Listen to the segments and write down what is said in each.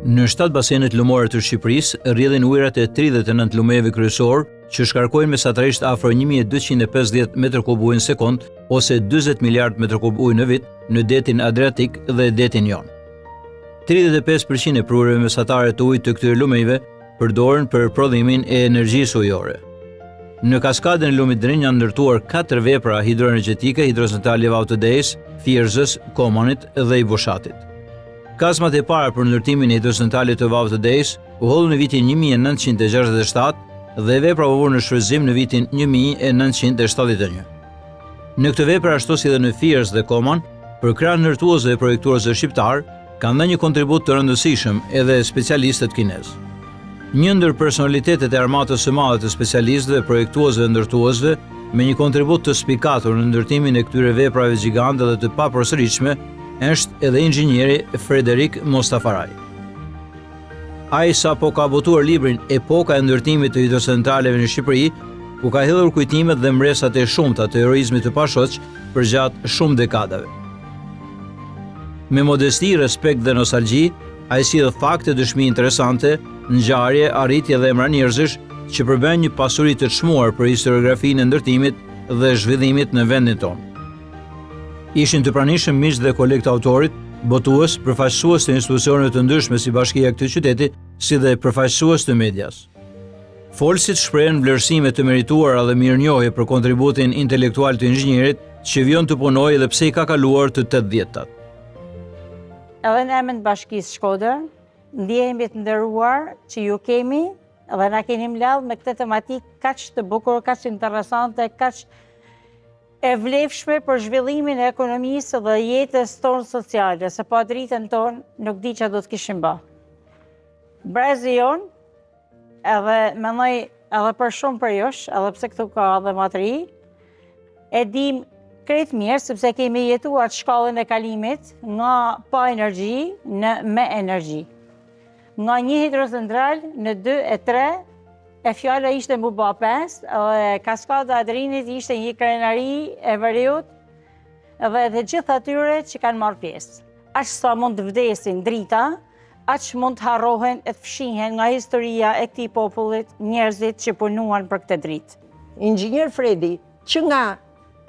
Në 7 basenet lumore të Shqipërisë rrjedhin ujërat e 39 lumeve kryesor, që shkarkojnë mesatarisht afro 1250 m3 ujë në sekond ose 40 miliard m3 ujë në vit në detin Adriatik dhe detin Jon. 35% e prureve mesatare të ujit të këtyre lumeve përdoren për prodhimin e energjisë ujore. Në kaskadën e lumit Drinj janë ndërtuar 4 vepra hidroenergjetike, hidrocentrali Vau të Dejës, Thjerëzës, Komanit dhe i Bushatit. Kazmat e para për ndërtimin e hidrocentralit të Vau të Dejës u hodhën në vitin 1967 dhe vepra u vënë në shfrytëzim në vitin 1971. Në këtë vepra ashtu si dhe në Thjerëz dhe Koman, për krah ndërtues dhe projektues shqiptar, kanë dhënë një kontribut të rëndësishëm edhe specialistët kinez. Një ndër personalitetet e armatës së madhe të specialistëve, projektuesve dhe ndërtuesve, me një kontribut të spikatur në ndërtimin e këtyre veprave gjigante dhe të papërsëritshme, është edhe inxhinieri Frederik Mostafaraj. Ai sapo ka botuar librin Epoka e ndërtimit të hidrocentraleve në Shqipëri, ku ka hedhur kujtimet dhe mbresat e shumta të heroizmit të pashoq përgjatë shumë dekadave. Me modesti, respekt dhe nostalgji, ai sjell fakte dëshmi interesante, ngjarje, arritje dhe emra njerëzish që përbën një pasuri të çmuar për historiografinë e ndërtimit dhe zhvillimit në vendin tonë. Ishin të pranishëm miq dhe kolegë të autorit, botues, përfaqësues të institucioneve të ndryshme si Bashkia e këtij qyteti, si dhe përfaqësues të medias. Folësit shprehen vlerësime të merituara dhe mirënjohje për kontributin intelektual të inxhinierit që vjen të punojë edhe pse i ka kaluar të 80-tat. Edhe në emrin të Bashkisë Shkodër, ndjehemi të nderuar që ju kemi dhe na keni mbledhur me këtë tematikë kaq të bukur, kaq interesante, kaq e vlefshme për zhvillimin e ekonomisë dhe jetës tonë sociale, se pa dritën tonë nuk di që do të kishim bë. Brezi jonë, edhe mendoj edhe për shumë për jush, edhe pse këtu ka edhe më të ri, e dim krejt mirë, sepse kemi jetuar shkallën e kalimit nga pa energji në me energji. Nga një hidrocentral në 2 e 3, e fjala ishte mu ba 5, dhe kaskada Adrinit ishte një krenari e Veriut dhe të gjithë atyre që kanë marrë pjesë. Aq sa mund të vdesin drita, aq mund të harrohen e të fshihen nga historia e këtij popullit njerëzit që punuan për këtë dritë. Inxhinier Fredi, që nga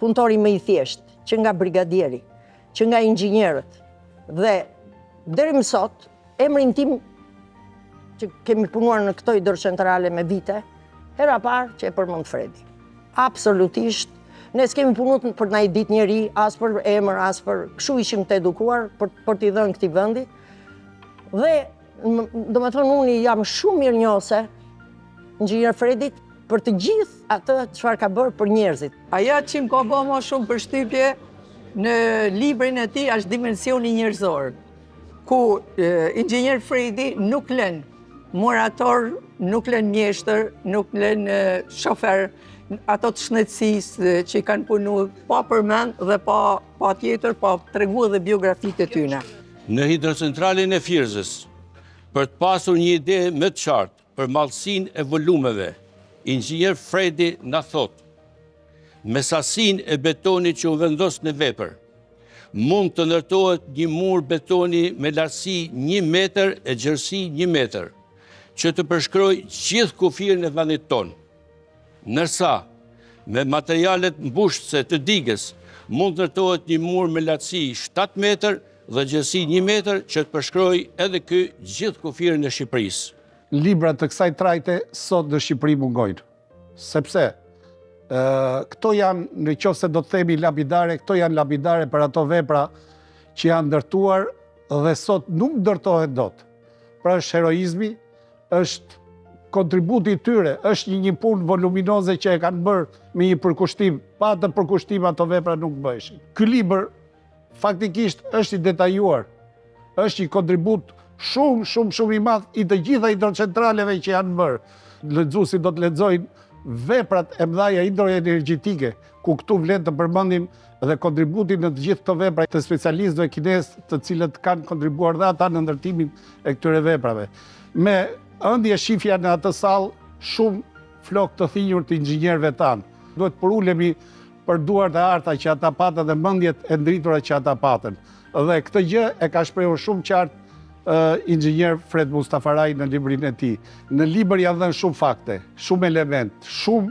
punëtori më i thjeshtë, që nga brigadieri, që nga inxhinierët dhe deri më sot, emrin tim që kemi punuar në këto hidrocentrale me vite, hera parë që e përmend Fredi. Absolutisht, ne s'kemi punuar për na i ditë njeri, as për emër, as për kështu ishim të edukuar për t'i dhënë këtij vendi. Dhe domethënë unë jam shumë mirënjohëse inxhinier Fredit për të gjithë atë çfarë ka bërë për njerëzit. Ajo që më ka bërë më shumë përshtypje në librin e tij është dimensioni njerëzor, ku inxhinier Fredi nuk lën murator, nuk lën mjeshtër, nuk lën shofer, ato të shnetësisë që kanë punuar pa përmend dhe pa tjetër, pa treguar dhe biografitë e tyre. Në hidrocentralin e Thjerëzës, për të pasur një ide më të qartë për mallësinë e volumeve, inxhinier Fredi na thot, me sasinë e betonit që u vendos në vepër, mund të ndërtohet një mur betoni me lartësi 1 metër e gjerësi 1 metër, që të përshkroj gjithë kufirën e vendit tonë. Ndërsa, me materialet mbushëse të digës, mund të ndërtohet një mur me lartësi 7 metër dhe gjerësi 1 metër që të përshkroj edhe ky gjithë kufirën e Shqipërisë. Libra të kësaj trajte sot në Shqipëri mungojnë, sepse këto janë, në qoftë se do të themi lapidare, këto janë lapidare për ato vepra që janë ndërtuar dhe sot nuk ndërtohet dot. Pra është heroizmi, është kontributi tyre, është një punë voluminoze që e kanë bërë me një përkushtim, pa të përkushtim ato vepra nuk bëheshin. Ky libër faktikisht është i detajuar, është një kontribut shumë i madh i të gjitha hidrocentraleve që janë bërë. Lexuesit do të lexojnë veprat e mëdha hidroenergjetike, ku këtu vlen të përmendim dhe kontributin në të gjithë këto vepra të specialistëve kinez, të cilët kanë kontribuar dhe ata në ndërtimin e këtyre veprave. Me ëndje shifja në atë sallë shumë flok të thinjur të inxhinierëve tanë. Duhet përulemi për duart e arta që ata patën dhe mendjet e ndritura që ata patën. Dhe këtë gjë e ka shprehur shumë qartë inxhinier Fred Mustafaraj në librin e tij. Në libër janë dhënë shumë fakte, shumë element, shumë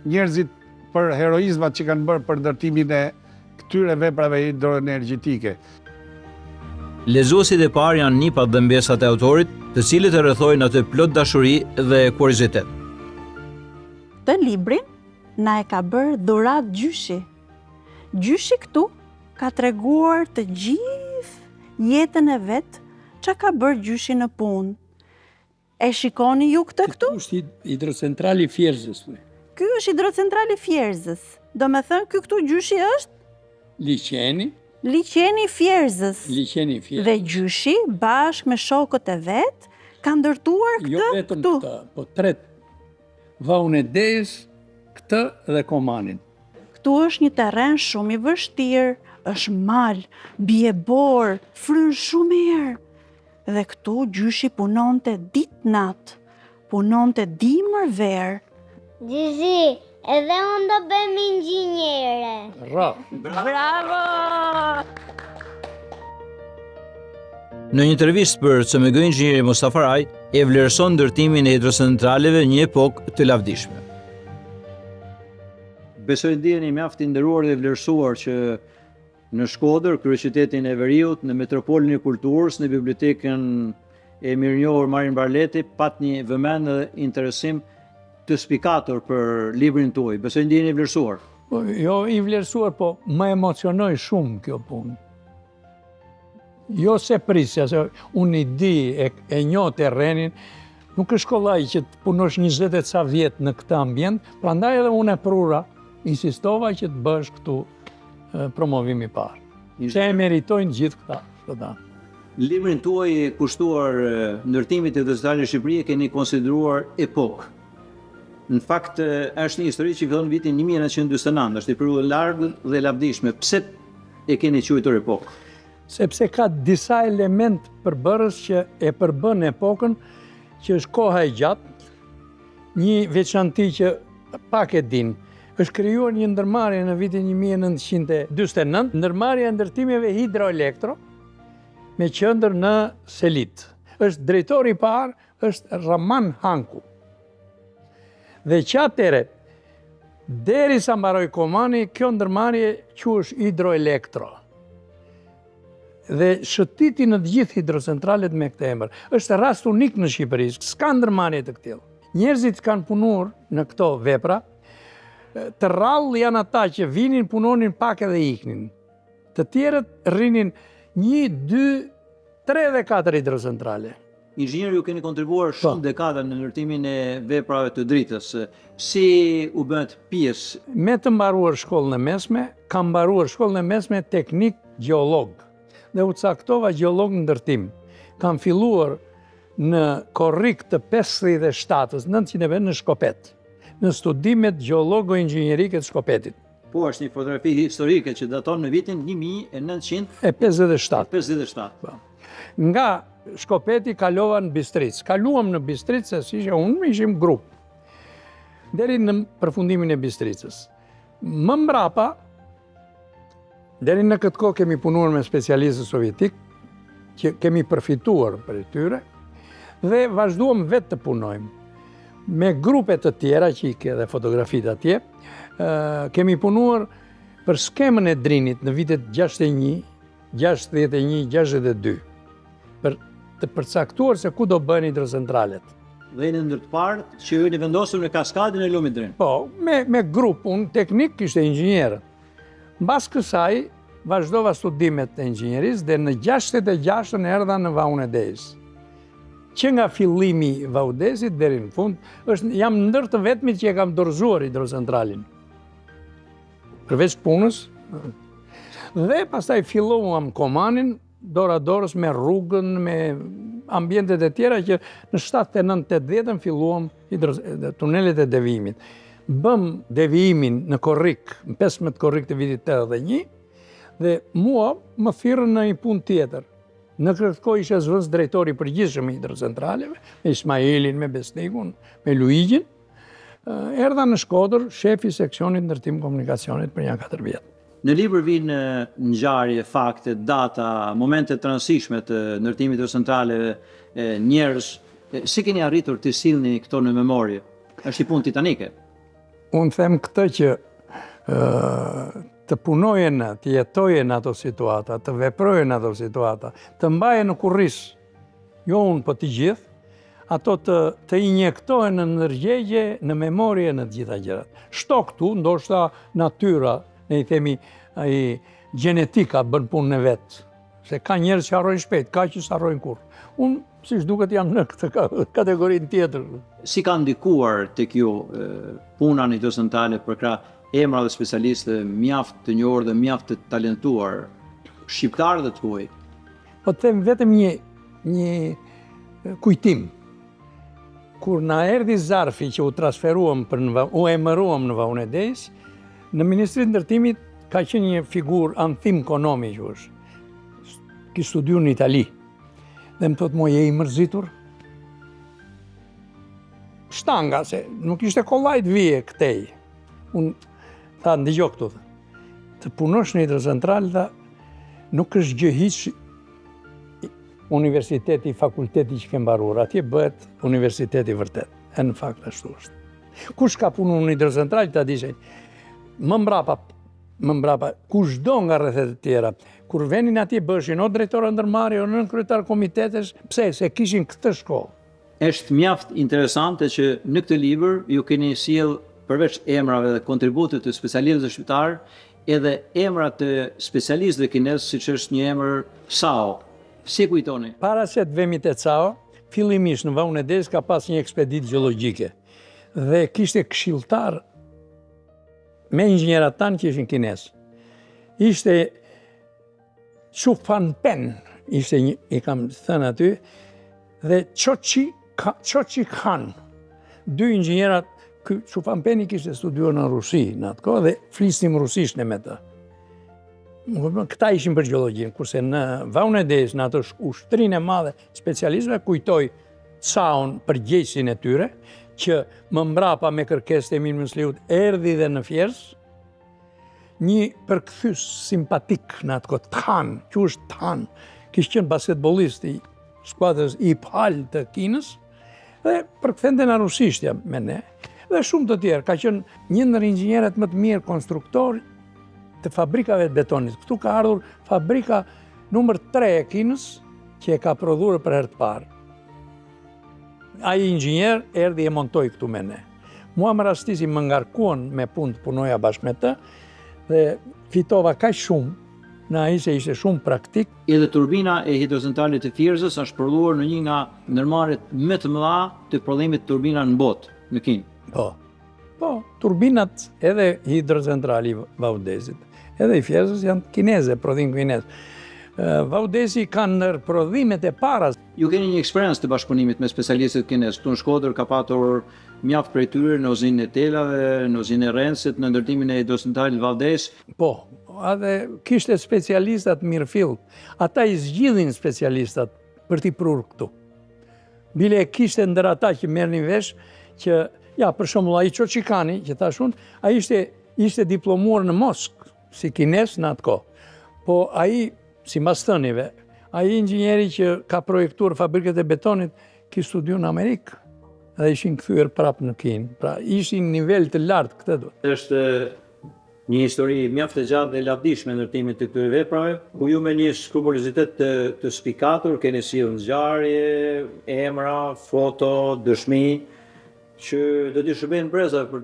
njerëzit për heroizmat që kanë bërë për ndërtimin e këtyre veprave hidroenergjetike. Lexuesit e parë janë nipat dhe mbesat e autorit, të cilët e rrethojnë atë plot dashuri dhe kuriozitet. Të librin na e ka bërë dhurat gjyshi. Gjyshi këtu ka treguar të gjithë jetën e vet, çka ka bërë gjyshi në punë. E shikoni ju këtë këtu? Këtu është hidrocentrali Fierzës. Ky është hidrocentrali Fierzës. Do me thënë, ky këtu gjyshi është liqeni Fierzës. Liqeni Fierzës. Dhe gjyshi, bashkë me shokët e vet, ka ndërtuar këtë Jo vetëm këtu. këta, po tret vaun e Dejës, këtë dhe Komanin. Këtu është një terren shumë i vështirë, është mal, bie bor, fryn shumë erë. Dhe këtu gjyshi punonte ditë natë, punonte dimër verë. Gjyshi, edhe unë do bëjmë inxhiniere. Bravo! Në një intervistë për CMG Inxhinieri Mustafaraj, e vlerëson ndërtimin e hidrocentraleve një epokë të lavdishme. Besoj ndjeni mjaft i nderuar dhe vlerësuar që në Shkodër, kryeqytetin e Veriut, në Metropolin e Kulturës, në bibliotekën e mirënjohur Marin Barleti, pat një vëmendje dhe interesim të spikator për librin tuaj. Besoj ndjeni i vlerësuar. Jo i vlerësuar, po më emocionoi shumë kjo punë. Jo se prisja, se unë i di, e njoh terrenin, nuk është kollaj që të punosh 20 e ca vjet në këtë ambient, prandaj edhe unë e prura, insistova që të bësh këtu promovimi parë. Që e meritojnë gjithë këta. Librin tuaj e kushtuar ndërtimit e hidrocentraleve në Shqipëri e keni konsideruar epokë. Në fakt, është një histori që fillon në vitin 1949, është një periudhë largë dhe lavdishme. Pse e keni quajtur epokë? Sepse ka disa element përbërës që e përbën epokën, që është koha e gjatë, një veçanti që pak e din. Është krijuar një ndërmarrje në vitin 1949, ndërmarrja e ndërtimeve hidroelektro me qendër në Selit. Është drejtori i parë, është Raman Hanku. Dhe që atëre, deri sa mbaroi Komani, kjo ndërmarrje quhesh hidroelektro. Dhe shëtiti në të gjithë hidrocentralet me këtë emër. Është rast unik në Shqipëri, s'ka ndërmarrje të këtillë. Njerëzit kanë punuar në këto vepra, të rrallë janë ata që vinin, punonin pak edhe iknin. Të tjerët rrinin 1, 2, 3 dhe 4 hidrocentrale. Inxhinier, ju keni kontribuar shumë dekada në ndërtimin e veprave të dritës. Si u bëhet pjesë? Me të mbaruar shkollën e mesme, kam mbaruar shkollën e mesme teknik gjeolog. Dhe u caktova gjeolog në ndërtim. Kam filluar në korrik të 57-ës, 900 në Shkopet, në studimet gjeologo-inxhinierike të Shkopetit. Po, është një fotografi historike që daton në vitin 1957. 57. Nga Shkopeti kalova në Bistric. Kaluam në Bistric, se si që unë ishim grup, deri në përfundimin e Bistricës. Më mbrapa, deri në këtë kohë kemi punuar me specialistë sovjetik, që kemi përfituar për e tyre, dhe vazhduam vetë të punojmë. Me grupe të tjera, që i ke dhe fotografit atje, kemi punuar për skemën e drinit në vitet 61, 61, 62, për të përcaktuar se ku do bëhen hidrocentralet. Dhe në ndër të parë që ju një vendosur në kaskadin e lumit Drin. Po, me grup, unë teknik kishte inxhinierë. Mbas kësaj, vazhdova studimet e inxhinierisë dhe në 66-ën erdha në Vaun e Dejës. Që nga fillimi i Vaudesit deri në fund, jam ndër të vetmit që e kam dorëzuar hidrocentralin. Përveç punës. Dhe pastaj filluam Komanin, dora dorës me rrugën, me ambientet e tjera që në 79-80 filluam tunelet e devijimit. Bëm devijimin në korrik, në 15 korrik të vitit 81, dhe mua më thirrën në një punë tjetër. Në këtë kohë isha zvëns drejtori i përgjithshëm i hidrocentraleve, me Ismailin, me Besnikun, me Luigjin. Erdha në Shkodër, shefi seksionit ndërtim komunikacionit për një 4 vjet. Në libër vinë ngjarje, fakte, data, momente të rëndësishme të ndërtimit të centraleve, njerëz. Si keni arritur të sillni këto në memorje? Është një punë titanike. Unë them këtë që të punojen, të jetojen ato situata, të veprojen ato situata, të mbajen në kurris, jo unë po të gjithë, ato të injektohen në ndërgjegje, në memorje, në të gjitha gjërat. Shto këtu, ndoshta natyra, ne i themi gjenetika bën punën e vetë, se ka njerëz që harrojnë shpejt, ka që s'harrojnë kurrë. Unë, siç duket, jam në këtë kategorinë tjetër. Si ka ndikuar tek ju puna në këto centrale për krah emra dhe specialistë mjaft të njohur dhe mjaft të talentuar, shqiptarë dhe të huaj? Po të them vetëm një kujtim. Kur na erdhi zarfi që u emëruam në Vahun e Dejës, në Ministrinë e Ndërtimit ka qenë një figurë Anthim Konomi që është. Ki studiu në Itali. Dhe më thotë, je i mërzitur? Shtanga, se nuk ishte kollaj të vije këtej. Unë tha, ndëgjo këtu. Të punosh në hidrocentral, nuk është gjë hiç universiteti, fakulteti që ke mbaruar. Atje bëhet universiteti vërtet. E në fakt ashtu është. Kush ka punu në hidrocentral, ta dishen. Më mbrapa, kushdo nga rrethet e tjera, kur venin atje bëshin o drejtor ndërmarrje o nën kryetar komitetesh, pse? Se kishin këtë shkollë. Është mjaft interesante që në këtë libër ju keni sjell përveç emrave dhe kontributet të specialistëve shqiptar, edhe emra të specialistëve kinez, siç është një emër Sao. Si kujtoni? Para se të vemi te Cao, fillimisht në Vahun e Dejës ka pas një ekspeditë gjeologjike dhe kishte këshilltar me inxhinierat tanë që ishin kinez. Ishte Chu Fan Pen, ishte një, i kam thënë aty, dhe Chochi Khan. Dy inxhinierat, Chu Fan Pen i kishte studiuar në Rusi në atë kohë dhe flisnim rusisht në me të. Këta ishin për gjeologjinë, kurse në Vahun e Dejës, në atë ushtrinë e madhe specialistëve, kujtoj Caun për gjejsin e tyre, që më mbrapa me kërkesë të Emin Mysliut erdhi dhe në Fierz, një përkthys simpatik në atë kohë, Tan, që është Tan, kishte qenë basketbollist i skuadrës IPAL të Kinës, dhe përkthente në rusisht me ne, dhe shumë të tjerë. Ka qenë një ndër inxhinierët më të mirë konstruktor të fabrikave të betonit. Këtu ka ardhur fabrika numër 3 e Kinës, që e ka prodhuar për herë të parë. Ai inxhinier erdhi e montoi këtu me ne. Mua më rastisi më ngarkuan me punë të punoja bashkë me të dhe fitova kaq shumë në ai se ishte shumë praktik. Edhe turbina e hidrocentralit të Fierzës është prodhuar në një nga ndërmarrjet më të mëdha të prodhimit turbina në botë, në Kinë. Po, turbinat edhe hidrocentrali Vaudezit, edhe i Fierzës janë kineze, prodhim kinez. Vaudesi kanë ndër prodhimet e para. Ju keni një eksperiencë të bashkëpunimit me specialistët kinez. Këtu në Shkodër ka patur mjaft prej tyre në uzinën e telave, në uzinën e Rensit, në ndërtimin e hidrocentralit Valdes. Po, edhe kishte specialistat mirëfill. Ata i zgjidhin specialistat për t'i prur këtu. Bile kishte ndër ata që merrnin vesh që, për shembull ai Çoçikani, që thash unë, ai ishte diplomuar në Moskë si kinez në atë kohë. Po ai si mas thënive, ai inxhinieri që ka projektuar fabriket e betonit, ki studiu në Amerikë dhe ishin kthyer prapë në Kinë. Pra ishin nivel të lartë këtë do. Është një histori mjaft e gjatë dhe lavdishme ndërtimit të këtyre veprave, ku ju me një skrupulozitet të spikatur keni sjellë ngjarje, emra, foto, dëshmi, që do t'i shërbejnë breza për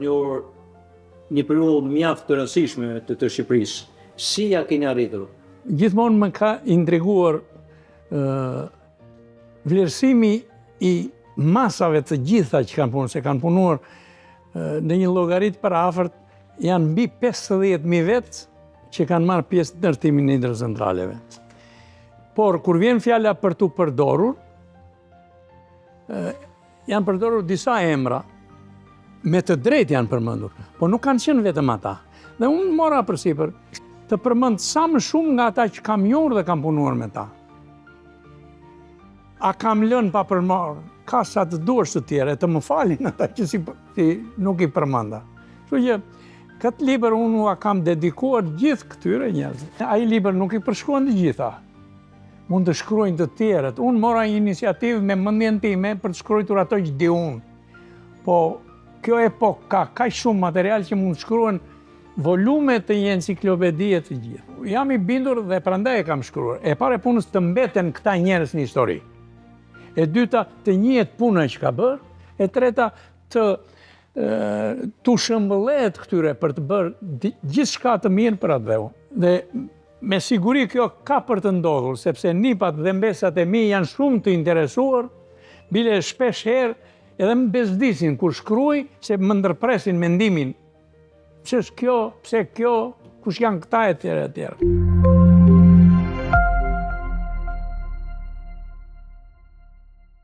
një periudhë mjaft të rëndësishme të Shqipërisë. Si ja keni arritur? Gjithmonë më ka intriguar vlerësimi i masave të gjitha që kanë punuar, se kanë punuar në një llogarit për afërt janë mbi 50.000 vetë që kanë marrë pjesë në ndërtimin e hidrocentraleve. Por kur vjen fjala për tu përdorur, janë përdorur disa emra, me të drejtë janë përmendur, por nuk kanë qenë vetëm ata. Dhe unë mora përsipër të përmend sa më shumë nga ata që kam njohur dhe kam punuar me ta. A kam lënë pa përmarrë kasat të duash të tjera, të më falin ata që si nuk i përmenda. Kështu që Këtë libër unë ua kam dedikuar gjithë këtyre njerëzve. Ai libër nuk i përshkruan të gjitha. Mund të shkruajnë të tjerët. Unë mora iniciativë me mendjen time për të shkruar ato që di unë. Po kjo epokë ka kaq shumë material që mund të shkruan volume të një enciklopedie të gjithë. Jam i bindur dhe prandaj e kam shkruar. E para e punës të mbeten këta njerëz në histori. E dyta të njihet puna që ka bërë. E treta të shëmbëllet këtyre për të bërë gjithçka të mirë për atë dheu. Dhe me siguri kjo ka për të ndodhur, sepse nipat dhe mbesat e mi janë shumë të interesuar, bile shpesh herë edhe më bezdisin kur shkruaj se më ndërpresin mendimin. Pse kjo, kush janë këta e tjerë e tjerë.